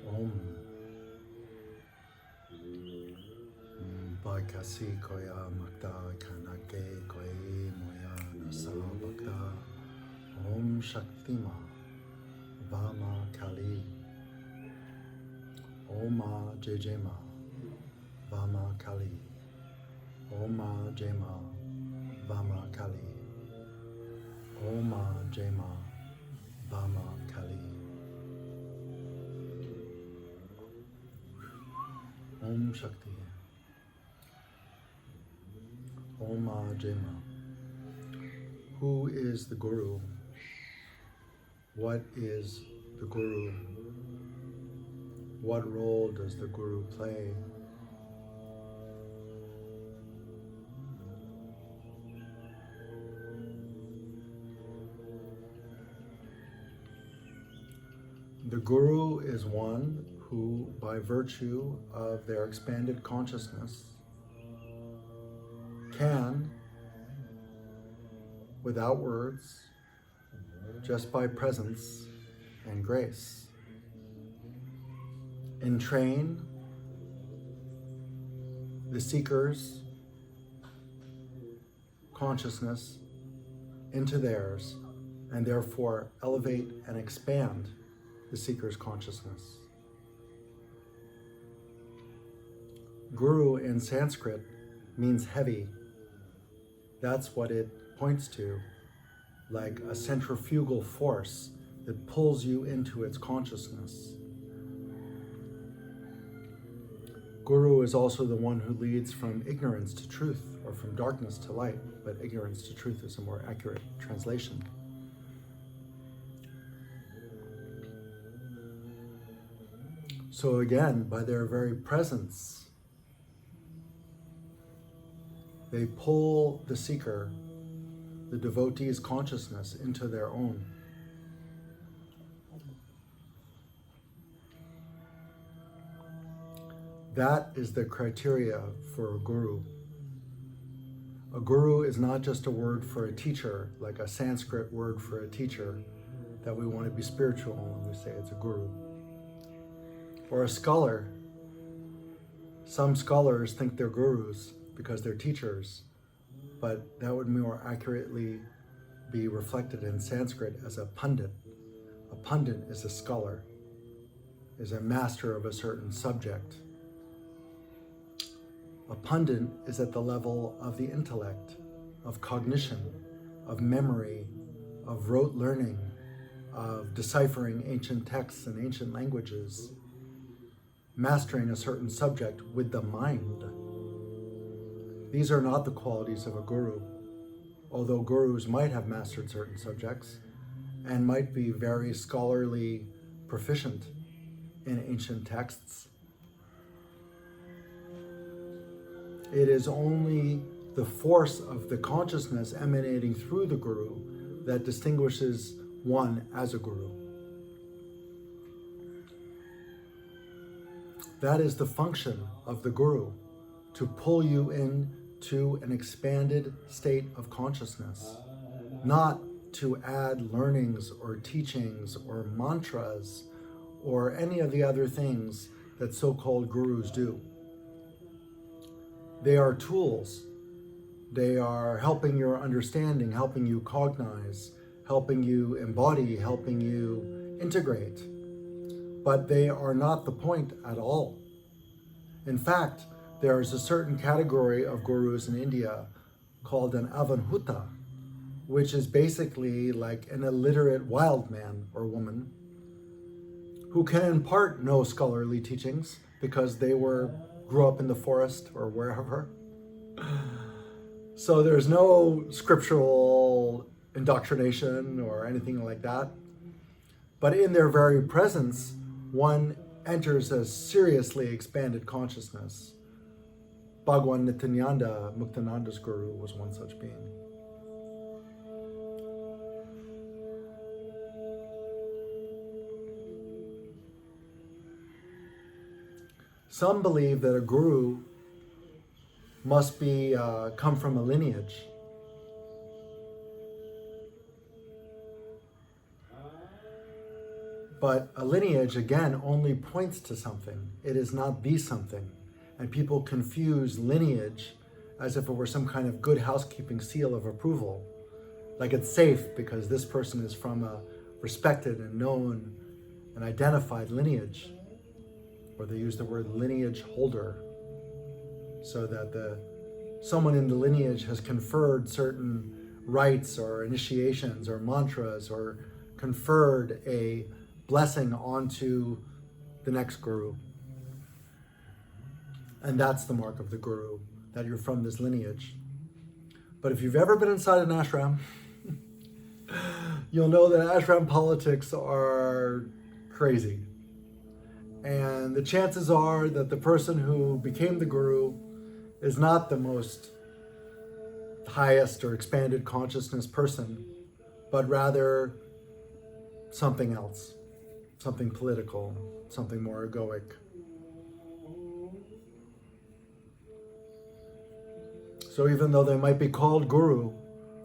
Om Bakasi Koya Makta Kanake Koi Moya Nasa Bhakta Om Shaktima Vama Kali Oma Jejema Vama Kali Oma Jema Vama Kali Oma Jema Vama Kali Om Shakti Oma Jema. Who is the Guru? What is the Guru? What role does the Guru play? The Guru is one who, by virtue of their expanded consciousness, can, without words, just by presence and grace, entrain the seeker's consciousness into theirs, and therefore elevate and expand the seeker's consciousness. Guru in Sanskrit means heavy. That's what it points to, like a centrifugal force that pulls you into its consciousness. Guru is also the one who leads from ignorance to truth, or from darkness to light, but ignorance to truth is a more accurate translation. So again, by their very presence, they pull the seeker, the devotee's consciousness, into their own. That is the criteria for a guru. A guru is not just a word for a teacher, like a Sanskrit word for a teacher, that we want to be spiritual when we say it's a guru. Or a scholar. Some scholars think they're gurus because they're teachers, but that would more accurately be reflected in Sanskrit as a pundit. A pundit is a scholar, is a master of a certain subject. A pundit is at the level of the intellect, of cognition, of memory, of rote learning, of deciphering ancient texts and ancient languages, mastering a certain subject with the mind. These are not the qualities of a guru, although gurus might have mastered certain subjects and might be very scholarly proficient in ancient texts. It is only the force of the consciousness emanating through the guru that distinguishes one as a guru. That is the function of the guru, to pull you into an expanded state of consciousness, not to add learnings or teachings or mantras or any of the other things that so-called gurus do. They are tools. They are helping your understanding, helping you cognize, helping you embody, helping you integrate. But they are not the point at all. In fact, there is a certain category of gurus in India called an avanhuta, which is basically like an illiterate wild man or woman who can impart no scholarly teachings because they grew up in the forest or wherever. So there's no scriptural indoctrination or anything like that. But in their very presence, one enters a seriously expanded consciousness. Bhagwan Nityananda, Muktananda's guru, was one such being. Some believe that a guru must be come from a lineage. But a lineage, again, only points to something. It is not the something. And people confuse lineage as if it were some kind of good housekeeping seal of approval. Like it's safe because this person is from a respected and known and identified lineage. Or they use the word lineage holder, so that someone in the lineage has conferred certain rites or initiations or mantras or conferred a blessing onto the next guru. And that's the mark of the guru, that you're from this lineage. But if you've ever been inside an ashram, you'll know that ashram politics are crazy. And the chances are that the person who became the guru is not the most highest or expanded consciousness person, but rather something else, something political, something more egoic. So even though they might be called guru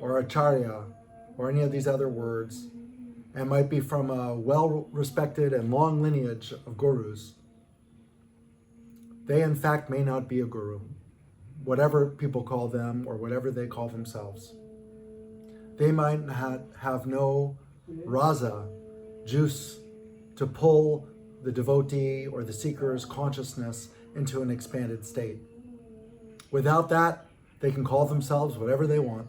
or acharya or any of these other words, and might be from a well-respected and long lineage of gurus, they in fact may not be a guru, whatever people call them or whatever they call themselves. They might have no rasa, juice, to pull the devotee or the seeker's consciousness into an expanded state. Without that, they can call themselves whatever they want.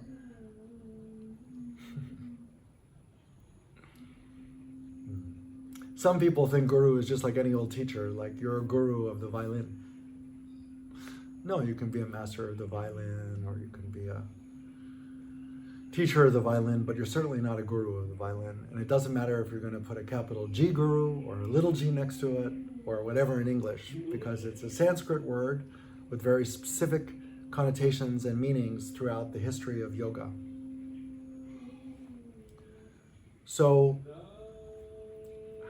Some people think guru is just like any old teacher, like you're a guru of the violin. No, you can be a master of the violin, or you can be a teacher of the violin, but you're certainly not a guru of the violin. And it doesn't matter if you're going to put a capital G guru or a little g next to it, or whatever in English, because it's a Sanskrit word with very specific connotations and meanings throughout the history of yoga. So,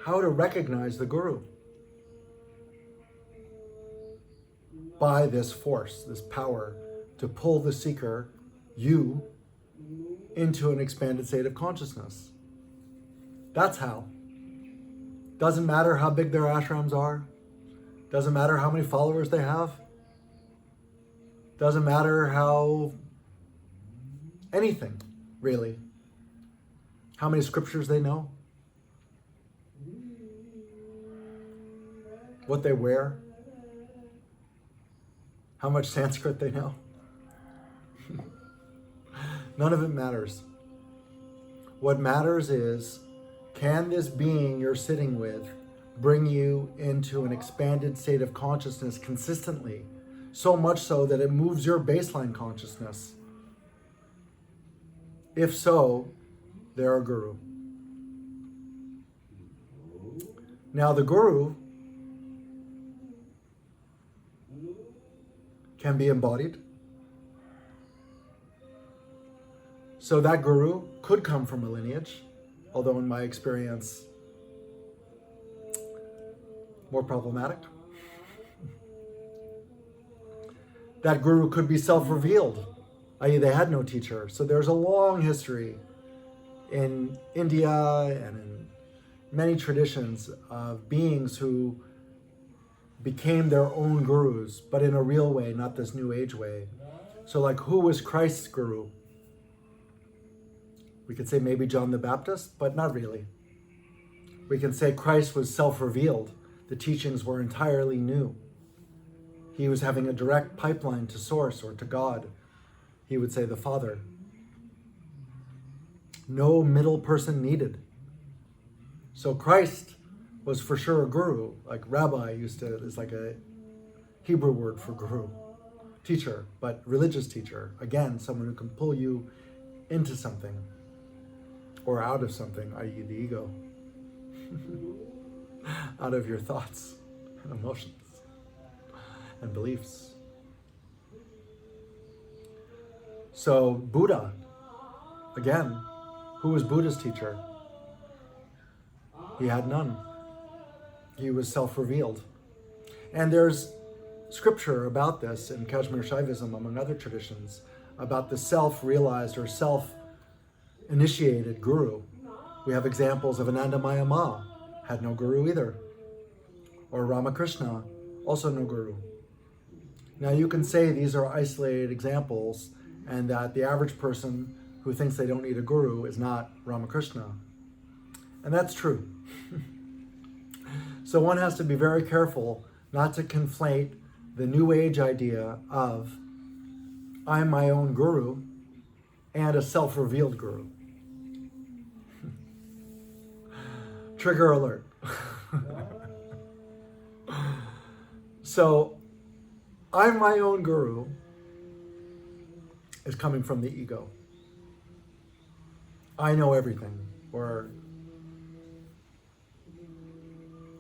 how to recognize the guru? By this force, this power to pull the seeker, you, into an expanded state of consciousness. That's how. Doesn't matter how big their ashrams are. Doesn't matter how many followers they have. Doesn't matter how anything, really. How many scriptures they know. What they wear. How much Sanskrit they know. None of it matters. What matters is, can this being you're sitting with bring you into an expanded state of consciousness consistently? So much so that it moves your baseline consciousness. If so, they're a guru. Now the guru can be embodied. So that guru could come from a lineage, although in my experience, more problematic. That guru could be self-revealed, i.e. they had no teacher. So there's a long history in India and in many traditions of beings who became their own gurus, but in a real way, not this New Age way. So like, who was Christ's guru? We could say maybe John the Baptist, but not really. We can say Christ was self-revealed. The teachings were entirely new. He was having a direct pipeline to source or to God. He would say the Father. No middle person needed. So Christ was for sure a guru. Like rabbi is like a Hebrew word for guru. Teacher, but religious teacher. Again, someone who can pull you into something or out of something, i.e. the ego. Out of your thoughts and emotions and beliefs. So Buddha, again, who was Buddha's teacher? He had none. He was self-revealed. And there's scripture about this in Kashmir Shaivism, among other traditions, about the self-realized or self-initiated guru. We have examples of Anandamaya Ma, had no guru either. Or Ramakrishna, also no guru. Now you can say these are isolated examples and that the average person who thinks they don't need a guru is not Ramakrishna. And that's true. So one has to be very careful not to conflate the New Age idea of I'm my own guru and a self-revealed guru. Trigger alert. So, I'm my own guru is coming from the ego. I know everything, or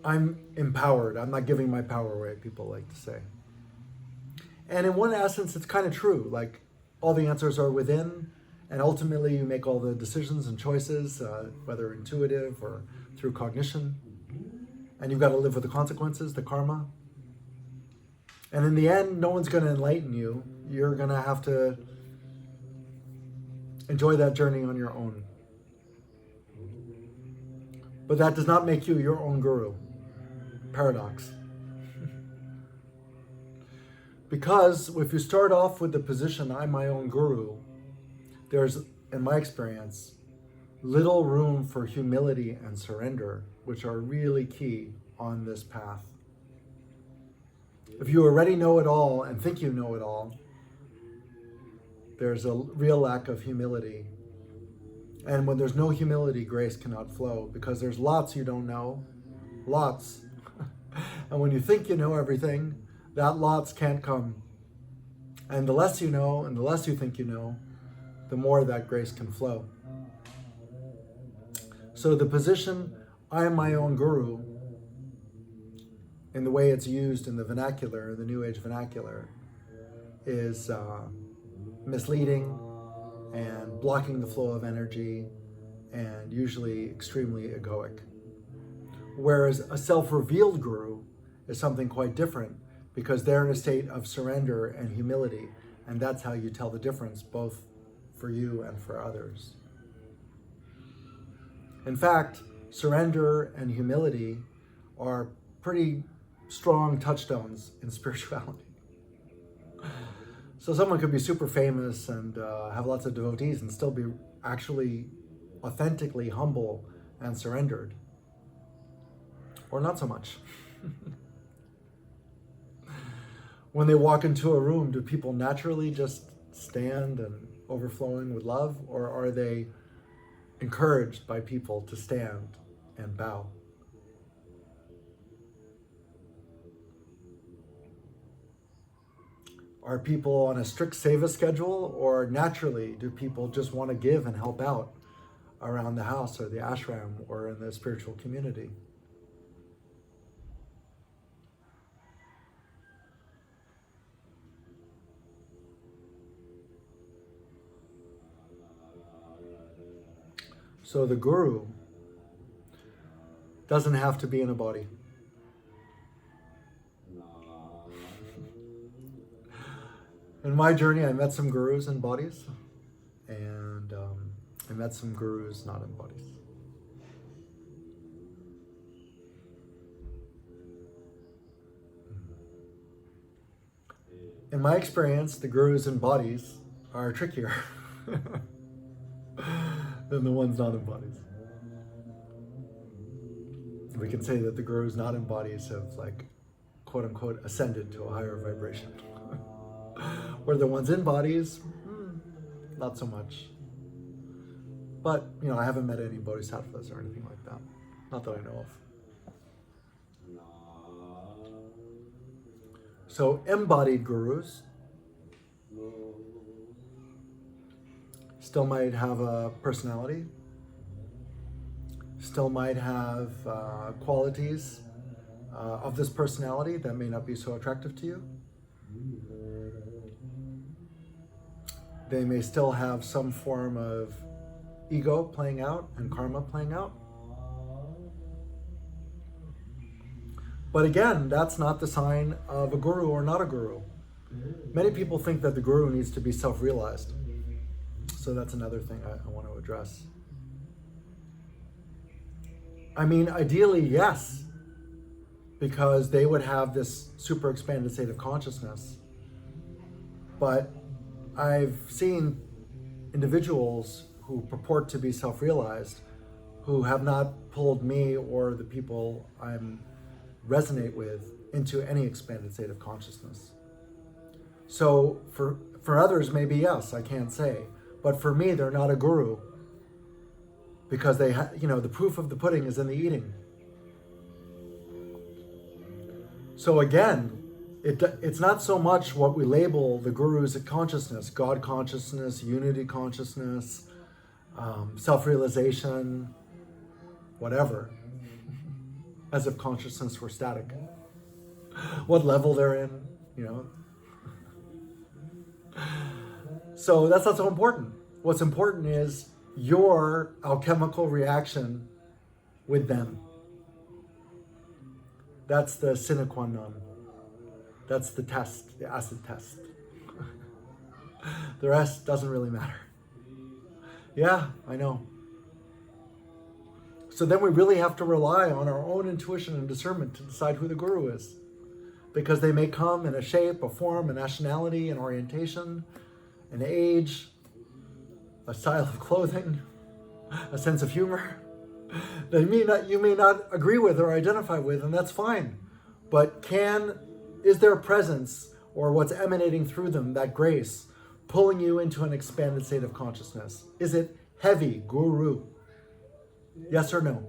I'm empowered. I'm not giving my power away, people like to say. And in one essence, it's kind of true. Like, all the answers are within, and ultimately you make all the decisions and choices, whether intuitive or through cognition. And you've got to live with the consequences, the karma. And in the end, no one's going to enlighten you. You're going to have to enjoy that journey on your own. But that does not make you your own guru. Paradox. Because if you start off with the position, I'm my own guru, there's, in my experience, little room for humility and surrender, which are really key on this path. If you already know it all and think you know it all, there's a real lack of humility. And when there's no humility, grace cannot flow, because there's lots you don't know. Lots. And when you think you know everything, that lots can't come. And the less you know and the less you think you know, the more that grace can flow. So the position, I am my own guru, in the way it's used in the vernacular, the New Age vernacular, is misleading and blocking the flow of energy and usually extremely egoic. Whereas a self-revealed guru is something quite different, because they're in a state of surrender and humility, and that's how you tell the difference, both for you and for others. In fact, surrender and humility are pretty strong touchstones in spirituality. So someone could be super famous and have lots of devotees and still be actually authentically humble and surrendered. Or not so much. When they walk into a room, do people naturally just stand and overflowing with love? Or are they encouraged by people to stand and bow? Are people on a strict seva schedule, or naturally do people just want to give and help out around the house or the ashram or in the spiritual community? So the guru doesn't have to be in a body. In my journey, I met some gurus in bodies, and I met some gurus not in bodies. In my experience, the gurus in bodies are trickier than the ones not in bodies. We can say that the gurus not in bodies have, like, quote unquote, ascended to a higher vibration. Where the ones in bodies, not so much. But, you know, I haven't met any bodhisattvas or anything like that. Not that I know of. So embodied gurus still might have a personality, still might have qualities of this personality that may not be so attractive to you. They may still have some form of ego playing out and karma playing out. But again, that's not the sign of a guru or not a guru. Many people think that the guru needs to be self-realized. So that's another thing I want to address. I mean, ideally, yes, because they would have this super expanded state of consciousness. But I've seen individuals who purport to be self-realized who have not pulled me or the people I resonate with into any expanded state of consciousness. So for others, maybe yes, I can't say. But for me, they're not a guru, because they the proof of the pudding is in the eating. So again, it's not so much what we label the gurus of consciousness: God consciousness, unity consciousness, self-realization, whatever, as if consciousness were static. What level they're in, So that's not so important. What's important is your alchemical reaction with them. That's the sine qua non. That's the test, the acid test. The rest doesn't really matter. Yeah, I know. So then we really have to rely on our own intuition and discernment to decide who the guru is. Because they may come in a shape, a form, a nationality, an orientation, an age, a style of clothing, a sense of humor that you may not agree with or identify with, and that's fine. But is their presence or what's emanating through them, that grace, pulling you into an expanded state of consciousness? Is it heavy, guru? Yes or no?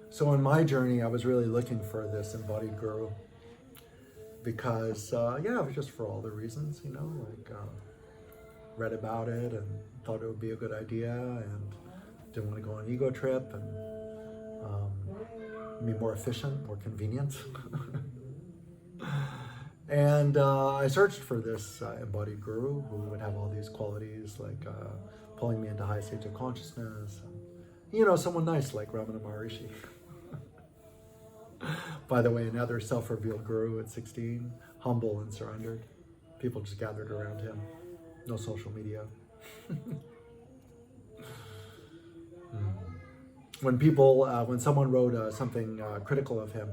So on my journey, I was really looking for this embodied guru because, just for all the reasons, read about it and thought it would be a good idea and didn't want to go on an ego trip and be more efficient, more convenient. And I searched for this embodied guru who would have all these qualities, like pulling me into high states of consciousness. And, someone nice like Ramana Maharishi. By the way, another self-revealed guru at 16, humble and surrendered. People just gathered around him. No social media. When someone wrote something critical of him,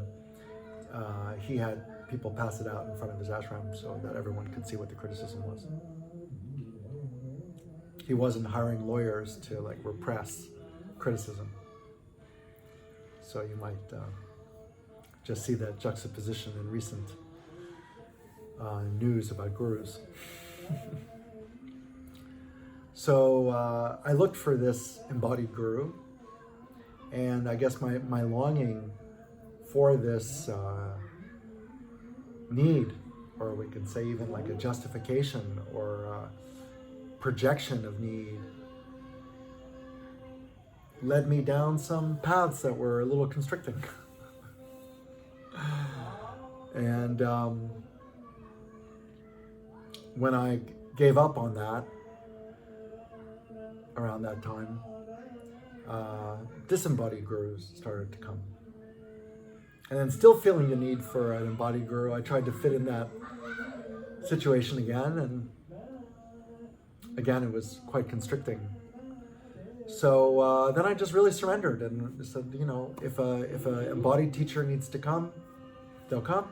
he had people pass it out in front of his ashram so that everyone could see what the criticism was. He wasn't hiring lawyers to repress criticism. So you might just see that juxtaposition in recent news about gurus. So I looked for this embodied guru, and I guess my longing for this need, or we could say even like a justification or a projection of need, led me down some paths that were a little constricting. And when I gave up on that, around that time, disembodied gurus started to come. And then, still feeling the need for an embodied guru, I tried to fit in that situation again, and again it was quite constricting. So then I just really surrendered and said, if an embodied teacher needs to come, they'll come.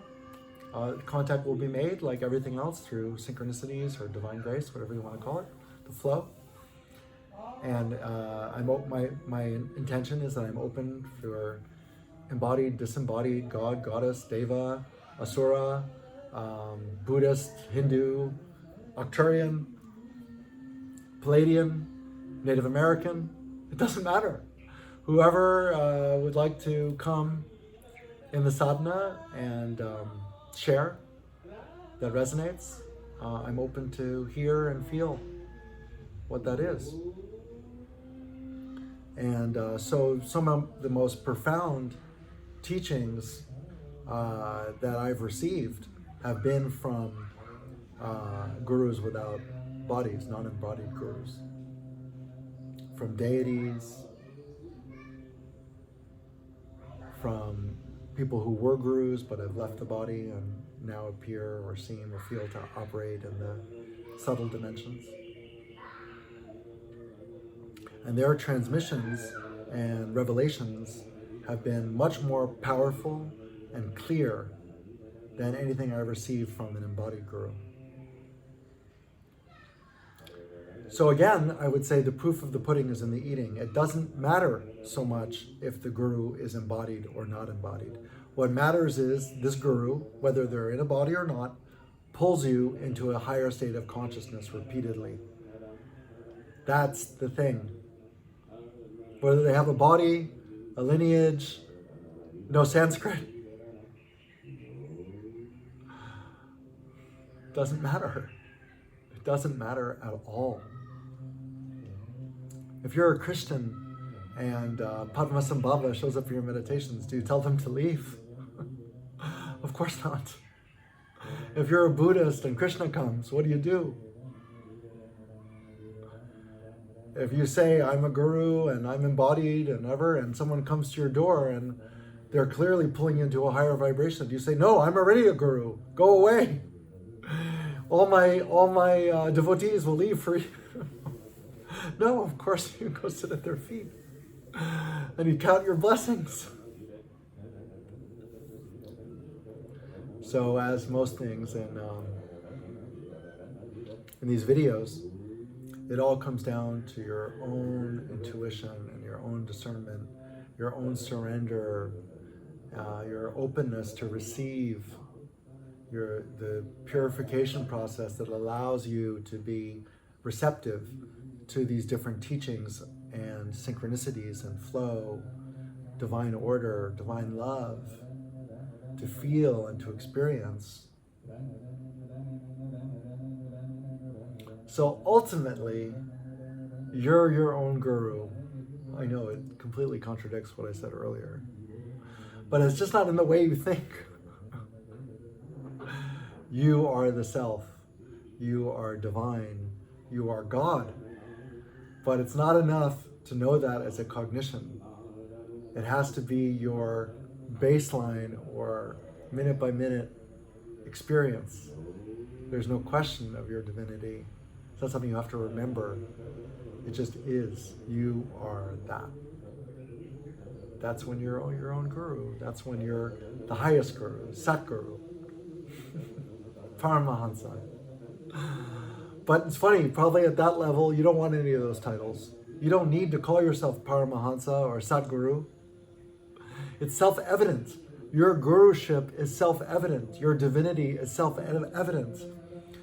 Contact will be made, like everything else, through synchronicities or divine grace, whatever you want to call it, the flow. And my intention is that I'm open for embodied, disembodied, God, goddess, deva, asura, Buddhist, Hindu, Arcturian, Palladian, Native American. It doesn't matter. Whoever would like to come in the sadhana and share that resonates, I'm open to hear and feel what that is. And so some of the most profound teachings that I've received have been from gurus without bodies, non-embodied gurus, from deities, from people who were gurus but have left the body and now appear or seem or feel to operate in the subtle dimensions. And their transmissions and revelations have been much more powerful and clear than anything I received from an embodied guru. So again, I would say the proof of the pudding is in the eating. It doesn't matter so much if the guru is embodied or not embodied. What matters is this guru, whether they're in a body or not, pulls you into a higher state of consciousness repeatedly. That's the thing. Whether they have a body, a lineage, no Sanskrit, doesn't matter. It doesn't matter at all. If you're a Christian and Padmasambhava shows up for your meditations, do you tell them to leave? Of course not. If you're a Buddhist and Krishna comes, what do? If you say, I'm a guru and I'm embodied and ever, and someone comes to your door and they're clearly pulling you into a higher vibration, do you say, no, I'm already a guru, go away. All my devotees will leave for you. No, of course you go sit at their feet and you count your blessings. So as most things in these videos, it all comes down to your own intuition and your own discernment, your own surrender, your openness to receive, the purification process that allows you to be receptive to these different teachings and synchronicities and flow, divine order, divine love, to feel and to experience. So ultimately, you're your own guru. I know it completely contradicts what I said earlier, but it's just not in the way you think. You are the self. You are divine. You are God. But it's not enough to know that as a cognition. It has to be your baseline or minute by minute experience. There's no question of your divinity. It's not something you have to remember. It just is. You are that. That's when you're your own guru. That's when you're the highest guru, Satguru, Paramahansa. But it's funny, probably at that level, you don't want any of those titles. You don't need to call yourself Paramahansa or Satguru. It's self-evident. Your guruship is self-evident. Your divinity is self-evident.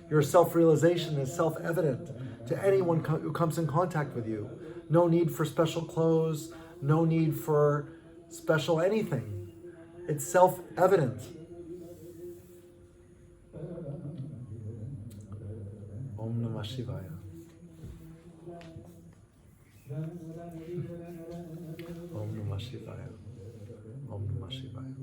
Your self-realization is self-evident to anyone who comes in contact with you. No need for special clothes, no need for special anything. It's self-evident. Om Namah Shivaya. Om Namah Shivaya. Om Namah Shivaya.